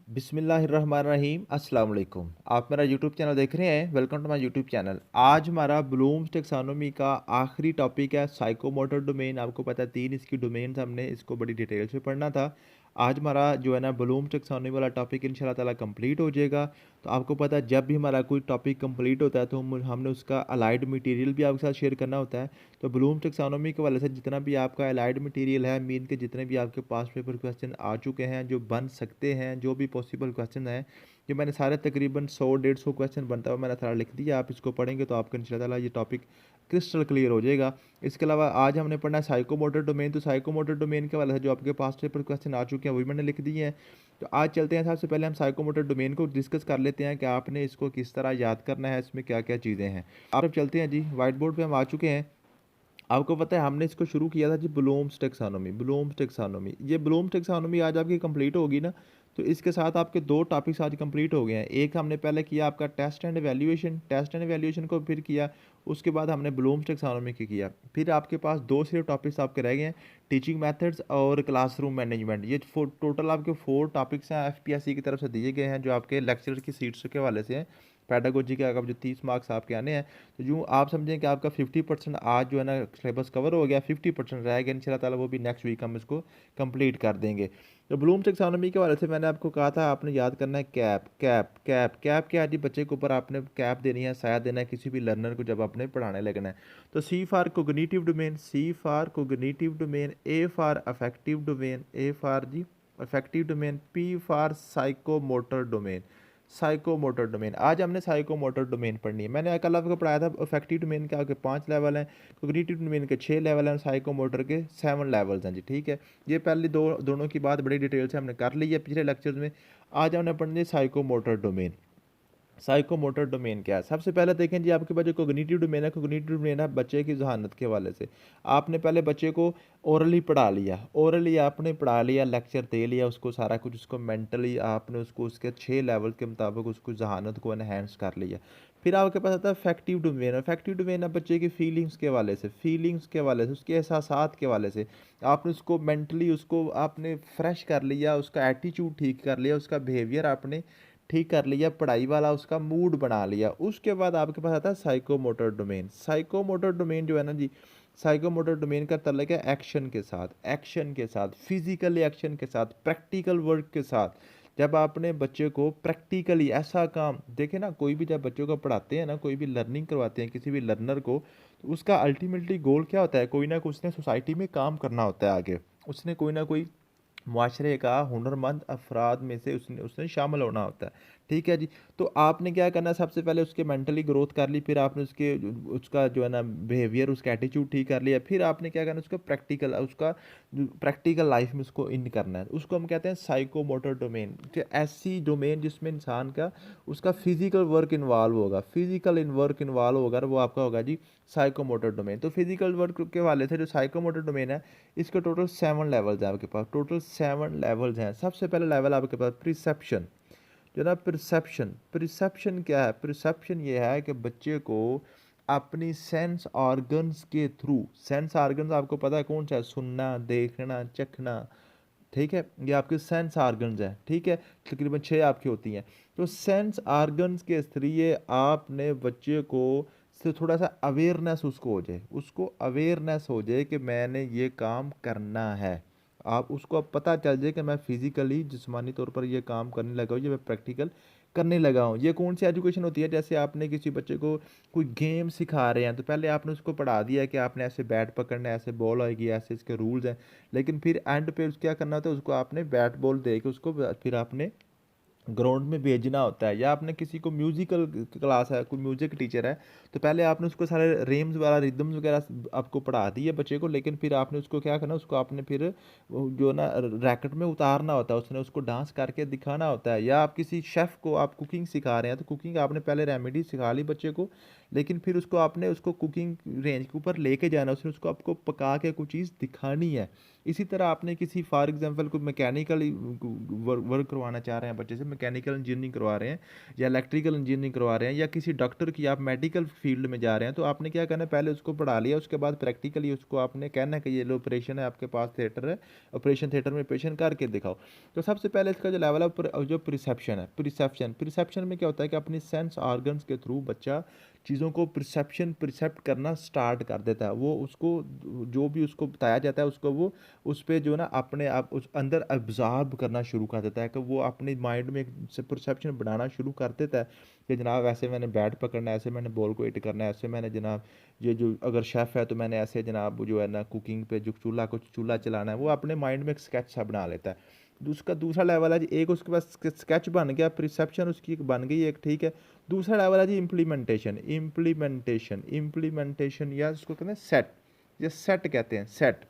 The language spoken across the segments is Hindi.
बिस्मिल्लाहिर्रहमानिर्रहीम अस्सलाम वालेकुम। आप मेरा यूट्यूब चैनल देख रहे हैं। Welcome to my YouTube channel. आज हमारा ब्लूम्स टेक्सोनोमी का आखिरी टॉपिक है साइकोमोटर डोमेन। आपको पता है 3 इसकी डोमेन्स, हमने इसको बड़ी डिटेल से पढ़ना था। आज हमारा जो है ना ब्लूम्स टेक्सोनोमी वाला टॉपिक इंशाल्लाह ताला कंप्लीट हो जाएगा। तो आपको पता है जब भी हमारा कोई टॉपिक कंप्लीट होता है तो हमने उसका अलाइड मटेरियल भी आपके साथ शेयर करना होता है। तो ब्लूम टेक्सोनोमी के वाले से जितना भी आपका अलाइड मटेरियल है, मीन के जितने भी आपके पास पेपर क्वेश्चन आ चुके हैं, जो बन सकते हैं, जो भी पॉसिबल क्वेश्चन है, ये मैंने सारे तकरीबन 100-150 क्वेश्चन बनता हुआ मैंने सारा लिख दिया। आप इसको पढ़ेंगे तो आपका इंशाल्लाह ताला ये टॉपिक क्रिस्टल क्लियर हो जाएगा। इसके अलावा आज हमने पढ़ना है साइकोमोटर डोमेन। तो साइकोमोटर डोमेन के वाले से जो आपके पास पेपर क्वेश्चन आ चुके हैं वही मैंने लिख दिए हैं। तो आज चलते हैं, सबसे पहले हम साइकोमोटर डोमेन को डिस्कस कर लेते हैं कि आपने इसको किस तरह याद करना है, इसमें क्या क्या चीज़ें हैं। आप अब चलते हैं जी, वाइट बोर्ड पे हम आ चुके हैं। आपको पता है हमने इसको शुरू किया था जी ब्लूम्स टेक्सोनोमी। ब्लूम्स टेक्सोनोमी, ये ब्लूम्स टेक्सोनोमी आज आपकी कंप्लीट होगी ना। तो इसके साथ आपके 2 टॉपिक्स आज कंप्लीट हो गए हैं। एक हमने पहले किया आपका test and evaluation, test and evaluation को फिर किया। उसके बाद हमने ब्लूम्स टेक्सोनोमी की किया। फिर आपके पास 2 सिर्फ टॉपिक्स आपके रह गए हैं, टीचिंग मेथड्स और क्लासरूम मैनेजमेंट। ये टोटल आपके 4 टॉपिक्स हैं एफपीएससी की तरफ से दिए गए हैं, जो आपके लेक्चर की सीट्स के हवाले से हैं। पेडागोजी के अगर जो 30 मार्क्स आपके आने हैं, तो यूँ आप समझें कि आपका 50% आज जो है ना सिलेबस कवर हो गया, 50% रह गया। इंशाल्लाह ताला वो भी नेक्स्ट वीक हम इसको कंप्लीट कर देंगे। तो ब्लूम टेक्सोनोमी के वाले से मैंने आपको कहा था आपने याद करना है कैप। कैप कैप कैप क्या है जी, बच्चे के ऊपर आपने कैप देनी है, साया देना है किसी भी लर्नर को जब आपने पढ़ाने लगना है। तो C for cognitive domain, C for cognitive domain, A for affective domain, A for जी affective domain, P for psychomotor domain. Psychomotor domain, आज हमने साइकोमोटर डोमेन पढ़नी है। मैंने कल आपको पढ़ाया था अफेक्टिव डोमेन के आपके 5 लेवल हैं, कोग्निटिव डोमेन के 6 लेवल हैं, साइकोमोटर के 7 लेवल्स हैं जी। ठीक है, ये पहले दोनों की बात बड़ी डिटेल से हमने कर ली है पिछले लेक्चर्स में। आज हमने पढ़नी है साइकोमोटर डोमेन। साइकोमोटर डोमेन क्या है, सबसे पहले देखें जी आपके पास जो कोग्निटिव डोमेन है, कोग्निटिव डोमेन है बच्चे की जहानत के हवाले से। आपने पहले बच्चे को ओरली पढ़ा लिया, ओरली आपने पढ़ा लिया, लेक्चर दे लिया उसको सारा कुछ, उसको मेंटली आपने उसको उसके 6 लेवल के मुताबिक उसको जहानत को एनहेंस कर लिया। फिर आपके पास आता है फैक्टिव डोमेन। इफेक्टिव डोमेन है बच्चे की फीलिंग्स के हवाले से, फीलिंग्स के हवाले से, उसके एहसासात के हवाले से। आपने उसको मेंटली उसको आपने फ्रेश कर लिया, उसका एटीट्यूड ठीक कर लिया, उसका बिहेवियर आपने ठीक कर लिया, पढ़ाई वाला उसका मूड बना लिया। उसके बाद आपके पास आता है साइकोमोटर डोमेन। साइकोमोटर डोमेन जो है ना जी, साइकोमोटर डोमेन का ताल्लुक है एक्शन के साथ, एक्शन के साथ, फिजिकल एक्शन के साथ, प्रैक्टिकल वर्क के साथ। जब आपने बच्चे को प्रैक्टिकली ऐसा काम देखे ना, कोई भी जब बच्चों को पढ़ाते हैं ना, कोई भी लर्निंग करवाते हैं किसी भी लर्नर को, तो उसका अल्टीमेटली गोल क्या होता है, कोई ना कोई उसने सोसाइटी में काम करना होता है आगे, उसने कोई ना कोई मुआशरे का हुनरमंद अफराद में से उसने उसने शामिल होना होता है। ठीक है जी। तो आपने क्या करना है, सबसे पहले उसके मेंटली ग्रोथ कर ली, फिर आपने उसके उसका जो है ना बिहेवियर, उसका एटीट्यूड ठीक कर लिया, फिर आपने क्या करना है उसका प्रैक्टिकल, उसका प्रैक्टिकल लाइफ में उसको इन करना है। उसको हम कहते हैं साइकोमोटर डोमेन। ऐसी डोमेन जिसमें इंसान का उसका फिजिकल वर्क इन्वॉल्व होगा, फिजिकल इन वर्क इन्वॉल्व होगा, वो आपका होगा जी साइकोमोटर डोमेन। तो फिजिकल वर्क के वाले से जो साइकोमोटर डोमेन है, इसके टोटल 7 लेवल्स हैं आपके पास, टोटल 7 लेवल्स हैं। सबसे पहले लेवल आपके पास प्रिसेप्शन। जो ना परसेप्शन, परसेप्शन क्या है, परसेप्शन ये है कि बच्चे को अपनी सेंस ऑर्गन्स के थ्रू, सेंस ऑर्गन्स आपको पता है कौन सा है, सुनना, देखना, चखना। ठीक है, ये आपके सेंस ऑर्गन्स हैं। ठीक है, तकरीबन 6 आपकी होती हैं। तो सेंस ऑर्गन्स के जरिए आपने बच्चे को से थोड़ा सा अवेयरनेस उसको हो जाए, उसको अवेयरनेस हो जाए कि मैंने ये काम करना है। आप उसको अब पता चल जाए कि मैं फिजिकली जिस्मानी तौर पर ये काम करने लगा हूँ, ये मैं प्रैक्टिकल करने लगा हूँ। ये कौन सी एजुकेशन होती है, जैसे आपने किसी बच्चे को कोई गेम सिखा रहे हैं, तो पहले आपने उसको पढ़ा दिया है कि आपने ऐसे बैट पकड़ना है, ऐसे बॉल आएगी, ऐसे इसके रूल्स हैं। लेकिन फिर एंड पे क्या करना होता है, उसको आपने बैट बॉल दे के उसको फिर आपने ग्राउंड में भेजना होता है। या आपने किसी को म्यूजिकल क्लास है, कोई म्यूजिक टीचर है, तो पहले आपने उसको सारे रेम्स वगैरह, रिदम्स वगैरह आपको पढ़ा दिए बच्चे को, लेकिन फिर आपने उसको क्या करना, उसको आपने फिर वो जो ना रैकेट में उतारना होता है, उसने उसको डांस करके दिखाना होता है। या आप किसी शेफ़ को आप कुकिंग सिखा रहे हैं, तो कुकिंग आपने पहले रेमेडी सिखा ली बच्चे को, लेकिन फिर उसको आपने उसको कुकिंग रेंज के ऊपर लेके जाना, उसने उसको आपको पका के कुछ चीज़ दिखानी है। इसी तरह आपने किसी फॉर एग्जांपल कोई मैकेनिकल वर्क करवाना चाह रहे हैं बच्चे से, मैकेनिकल इंजीनियरिंग करवा रहे हैं या इलेक्ट्रिकल इंजीनियरिंग करवा रहे हैं या किसी डॉक्टर की आप मेडिकल फील्ड में जा रहे हैं, तो आपने क्या करना है, पहले उसको पढ़ा लिया, उसके बाद प्रैक्टिकली उसको आपने कहना है कि ये लो ऑपरेशन है, आपके पास थिएटर है, ऑपरेशन थिएटर में ऑपरेशन करके दिखाओ। तो सबसे पहले इसका जो लेवल है जो प्रिसेप्शन है, प्रिसेप्शन में क्या होता है कि अपनी सेंस ऑर्गन्स के थ्रू बच्चा चीज़ों को परसेप्ट करना स्टार्ट कर देता है। वो उसको जो भी उसको बताया जाता है उसको वो उस पे जो है ना अपने आप उस अंदर अब्ज़ॉर्ब करना शुरू कर देता है कि वो अपने माइंड में एक परसेप्शन बनाना शुरू कर देता है कि जनाब ऐसे मैंने बैट पकड़ना है, ऐसे मैंने बॉल को हिट करना है, ऐसे मैंने जनाब ये जो अगर शेफ़ है तो मैंने ऐसे जनाब जो है ना कुकिंग पे जो चूल्हा चलाना है, वो अपने माइंड में एक स्केच सा बना लेता है। उसका दूसरा लेवल है जी, एक उसके पास स्केच बन गया, परसेप्शन उसकी एक बन गई एक, ठीक है। दूसरा लेवल है जी इम्प्लीमेंटेशन या उसको कहते हैं सेट, ये सेट कहते हैं, सेट।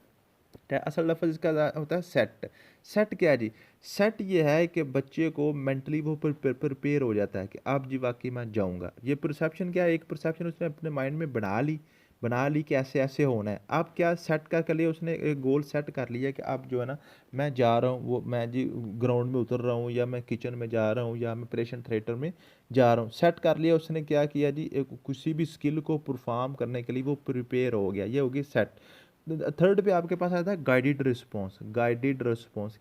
असल लफ्ज़ इसका होता है सेट। सेट क्या है जी? सेट ये है कि बच्चे को मेंटली वो प्रिपेयर हो जाता है कि अब जी वाकई मैं जाऊंगा। ये परसेप्शन क्या है, एक परसेप्शन उसने अपने माइंड में बना ली कि ऐसे ऐसे होना है। अब क्या सेट कर लिया उसने, एक गोल सेट कर लिया कि अब जो है ना मैं जा रहा हूँ, वो मैं जी ग्राउंड में उतर रहा हूँ या मैं किचन में जा रहा हूँ या मैं ऑपरेशन थिएटर में जा रहा हूँ। सेट कर लिया उसने, क्या किया जी, एक किसी भी स्किल को परफॉर्म करने के लिए वो प्रिपेयर हो गया, ये होगी सेट। थर्ड पे आपके पास आता है गाइडेड रिस्पॉन्स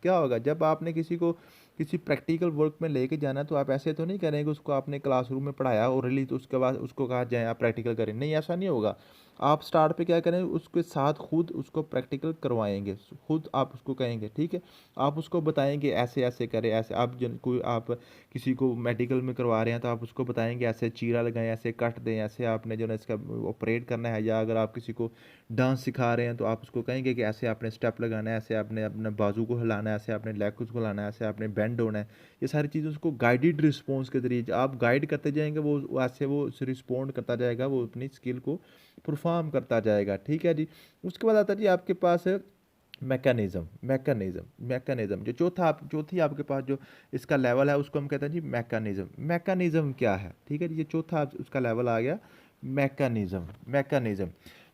क्या होगा, जब आपने किसी को किसी प्रैक्टिकल वर्क में लेके जाना है तो आप ऐसे तो नहीं करेंगे उसको आपने क्लासरूम में पढ़ाया ओरली तो उसके बाद उसको कहा जाए आप प्रैक्टिकल करें, नहीं ऐसा नहीं होगा। आप स्टार्ट पे क्या करें, उसके साथ खुद उसको प्रैक्टिकल करवाएंगे, खुद आप उसको कहेंगे, ठीक है। आप उसको बताएंगे ऐसे ऐसे करें, ऐसे आप कोई आप किसी को मेडिकल में करवा रहे हैं तो आप उसको बताएंगे ऐसे चीरा लगाएं, ऐसे कट दें, ऐसे आपने जो है इसका ऑपरेट करना है। या अगर आप किसी को डांस सिखा रहे हैं तो आप उसको कहेंगे कि ऐसे आपने स्टेप लगाना है, ऐसे आपने अपने बाजू को हिलाना है, ऐसे आपने लेग को हिलाना है, ऐसे आपने बेंड होना है। ये सारी चीज़ें उसको गाइडेड रिस्पॉन्स के जरिए आप गाइड करते जाएंगे, वो ऐसे वो रिस्पॉन्ड करता जाएगा, वो अपनी स्किल को परफॉर्म करता जाएगा, ठीक है जी। उसके बाद आता है जी आपके पास मैकेनिज्म जो चौथी आपके पास जो इसका लेवल है उसको हम कहते हैं जी मैकेनिज्म क्या है, ठीक है जी। ये चौथा उसका लेवल आ गया मैकेनिज्म।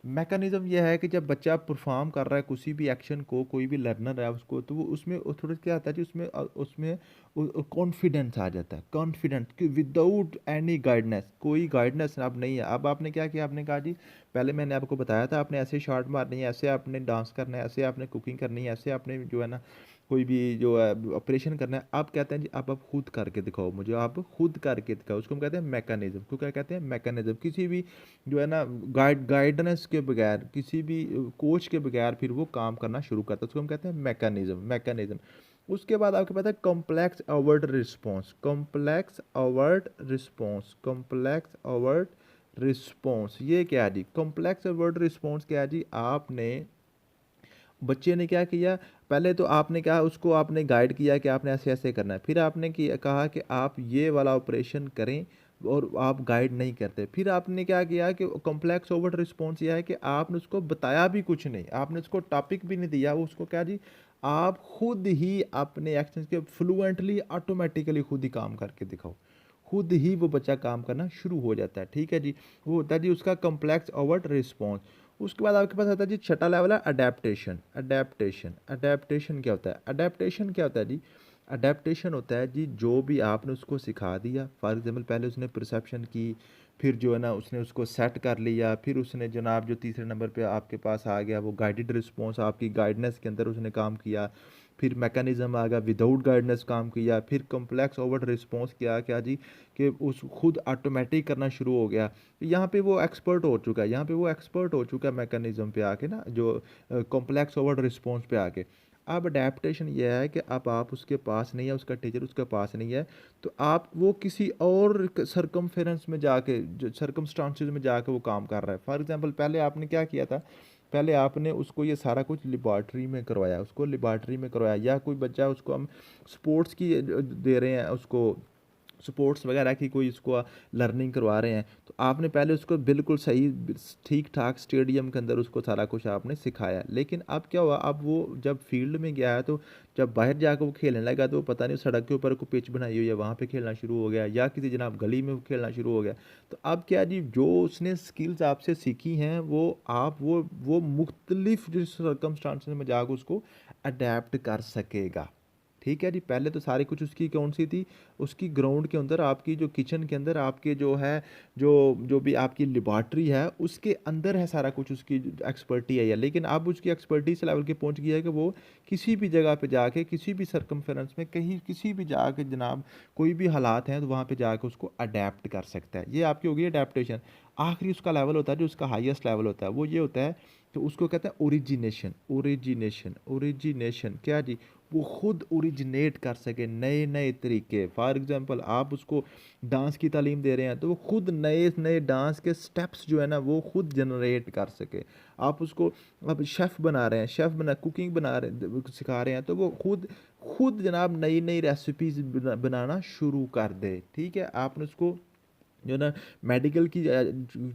मैकेनिज्म यह है कि जब बच्चा परफॉर्म कर रहा है किसी भी एक्शन को, कोई भी लर्नर है उसको, तो वो उसमें थोड़ा क्या आता है जी, उसमें कॉन्फिडेंस आ जाता है, कॉन्फिडेंट कि विदाउट एनी गाइडनेस, कोई गाइडनेस अब नहीं है। अब आपने क्या किया, आपने कहा जी पहले मैंने आपको बताया था आपने ऐसे शॉट मारनी है, ऐसे आपने डांस करना है, ऐसे आपने कुकिंग करनी है, ऐसे आपने जो है ना कोई भी जो है ऑपरेशन करना है। आप कहते हैं जी आप खुद करके दिखाओ मुझे, आप खुद करके दिखाओ, उसको हम कहते हैं मैकेनिज्म। क्यों क्या कहते हैं मैकेनिज्म, किसी भी जो है ना गाइडेंस के बगैर, किसी भी कोच के बगैर फिर वो काम करना शुरू करता है, उसको हम कहते हैं मैकेनिज्म। उसके बाद आपके पास है कॉम्प्लेक्स अवर्ड रिस्पॉन्स। ये क्या है जी, कॉम्प्लेक्स अवर्ड रिस्पॉन्स क्या है जी, आपने बच्चे ने क्या किया, पहले तो आपने कहा उसको आपने गाइड किया कि आपने ऐसे ऐसे करना है, फिर आपने कहा कि आप ये वाला ऑपरेशन करें और आप गाइड नहीं करते। फिर आपने क्या किया कि कॉम्प्लेक्स ओवर रिस्पॉन्स यह है कि आपने उसको बताया भी कुछ नहीं, आपने उसको टॉपिक भी नहीं दिया, वो उसको क्या जी आप खुद ही अपने एक्शंस के फ्लुएंटली ऑटोमेटिकली खुद ही काम करके दिखाओ, खुद ही वो बच्चा काम करना शुरू हो जाता है, ठीक है जी। वो होता है जी उसका कॉम्प्लेक्स ओवर रिस्पॉन्स। उसके बाद आपके पास आता है जी छठा लेवल है अडेप्टेशन क्या होता है, जी, अडेप्टेशन होता है जी जो भी आपने उसको सिखा दिया, फॉर एग्जांपल पहले उसने परसेप्शन की, फिर जो है ना उसने उसको सेट कर लिया, फिर उसने जनाब जो तीसरे नंबर पे आपके पास आ गया वो गाइडेड रिस्पॉन्स, आपकी गाइडनेस के अंदर उसने काम किया। फिर मैकेनिज्म आ गया, विदाउट गाइडनेस काम किया। फिर कॉम्प्लेक्स ओवर रिस्पॉन्स किया क्या जी कि उस खुद ऑटोमेटिक करना शुरू हो गया। यहाँ पे वो एक्सपर्ट हो चुका है, मैकेनिज्म पे आके ना, जो कॉम्प्लेक्स ओवर रिस्पॉन्स पे आके। अब अडेप्टेशन यह है कि अब आप उसके पास नहीं है, उसका टीचर उसके पास नहीं है, तो आप वो किसी और सरकमफेरेंस में जाके, जो सरकमस्टांसिस में जाके वो काम कर रहा है। फॉर एग्जांपल पहले आपने क्या किया था, पहले आपने उसको ये सारा कुछ लेबॉर्ट्री में करवाया, या कोई बच्चा उसको हम स्पोर्ट्स की दे रहे हैं उसको स्पोर्ट्स वगैरह की कोई उसको लर्निंग करवा रहे हैं, तो आपने पहले उसको बिल्कुल सही ठीक-ठाक स्टेडियम के अंदर उसको सारा कुछ आपने सिखाया। लेकिन अब क्या हुआ, अब वो जब फील्ड में गया है, तो जब बाहर जाकर वो खेलने लगा, तो पता नहीं सड़क के ऊपर कोई पिच बनाई हुई है, वहाँ पे खेलना शुरू हो गया, या किसी जनाब गली में वो खेलना शुरू हो गया। तो अब क्या जी, जो उसने स्किल्स आपसे सीखी हैं, वो आप वो मुख्तलिफ जो सर्कमस्टांसेस में जाकर उसको अडैप्ट कर सकेगा। ठीक है जी, पहले तो सारी कुछ उसकी कौन-सी थी, उसकी ग्राउंड के अंदर, आपकी जो किचन के अंदर, आपके जो है, जो जो भी आपकी लैबोरेटरी है, उसके अंदर है सारा कुछ, उसकी एक्सपर्टी है। लेकिन अब उसकी एक्सपर्टीज़ लेवल पे पहुँच गया है कि वो किसी भी जगह पे जाके, किसी भी सर्कमफेरेंस में, कहीं किसी भी जाके जनाब, कोई भी हालात हैं, तो वहाँ पे जाके उसको अडैप्ट कर सकता है। ये आपकी हो गई अडैप्टेशन। आखिरी उसका लेवल होता है, जो उसका हाईएस्ट लेवल होता है, वो ये होता है, तो उसको कहते हैं ओरिजिनेशन। ओरिजिनेशन, ओरिजिनेशन क्या जी? वो खुद ओरिजिनेट कर सके नए नए तरीके। फॉर एग्जांपल, आप उसको डांस की तालीम दे रहे हैं, तो वो खुद नए नए डांस के स्टेप्स जो है ना, वो खुद जनरेट कर सके। आप उसको अब शेफ़ बना रहे हैं, शेफ़ बना कुकिंग बना रहे सिखा रहे हैं, तो वो खुद खुद जनाब नई नई रेसिपीज़ बनाना शुरू कर दे। ठीक है, आपने उसको जो ना मेडिकल की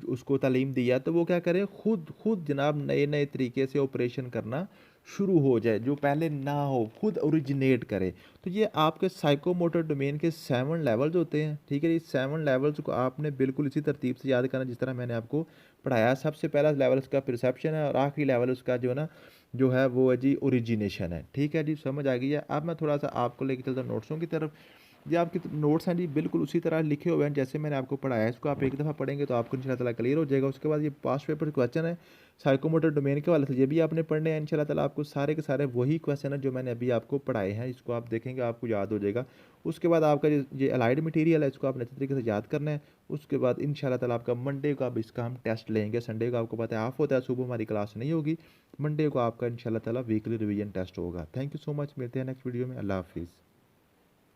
उसको तालीम दी है, तो वो क्या करे, खुद खुद जनाब नए नए तरीके से ऑपरेशन करना शुरू हो जाए, जो पहले ना हो, खुद ओरिजिनेट करे। तो ये आपके साइकोमोटर डोमेन के 7 लेवल्स होते हैं। ठीक है, ये 7 लेवल्स को आपने बिल्कुल इसी तरतीब से याद करना जिस तरह मैंने आपको पढ़ाया। सबसे पहला लेवल उसका परसेप्शन है, और आखिरी लेवल उसका जो ना, जो है वो है जी ओरिजिनेशन है। ठीक है जी, समझ आ गई है। अब मैं थोड़ा सा आपको लेके चलता हूँ नोट्सों की तरफ। ये आपके नोट्स हैं जी, बिल्कुल उसी तरह लिखे हुए हैं जैसे मैंने आपको पढ़ाया है। इसको आप एक दफ़ा पढ़ेंगे तो आपको इंशाल्लाह ताला क्लियर हो जाएगा। उसके बाद ये पास्ट पेपर क्वेश्चन है साइकोमोटर डोमेन के वाले से, ये भी आपने पढ़ने हैं इंशाल्लाह ताला। आपको सारे के सारे वही क्वेश्चन है जो मैंने अभी आपको पढ़ाए हैं, इसको आप देखेंगे आपको याद हो जाएगा। उसके बाद आपका ये अलाइड मटेरियल है, इसको आपने अच्छे तरीके से याद करना है। उसके बाद इंशाल्लाह ताला आपका मंडे को अब इसका हम टेस्ट लेंगे। संडे को आपको पता है ऑफ होता है, सुबह हमारी क्लास नहीं होगी। मंडे को आपका इंशाल्लाह ताला वीकली रिवीजन टेस्ट होगा। थैंक यू सो मच, मिलते हैं नेक्स्ट वीडियो में। अल्लाह हाफिज़।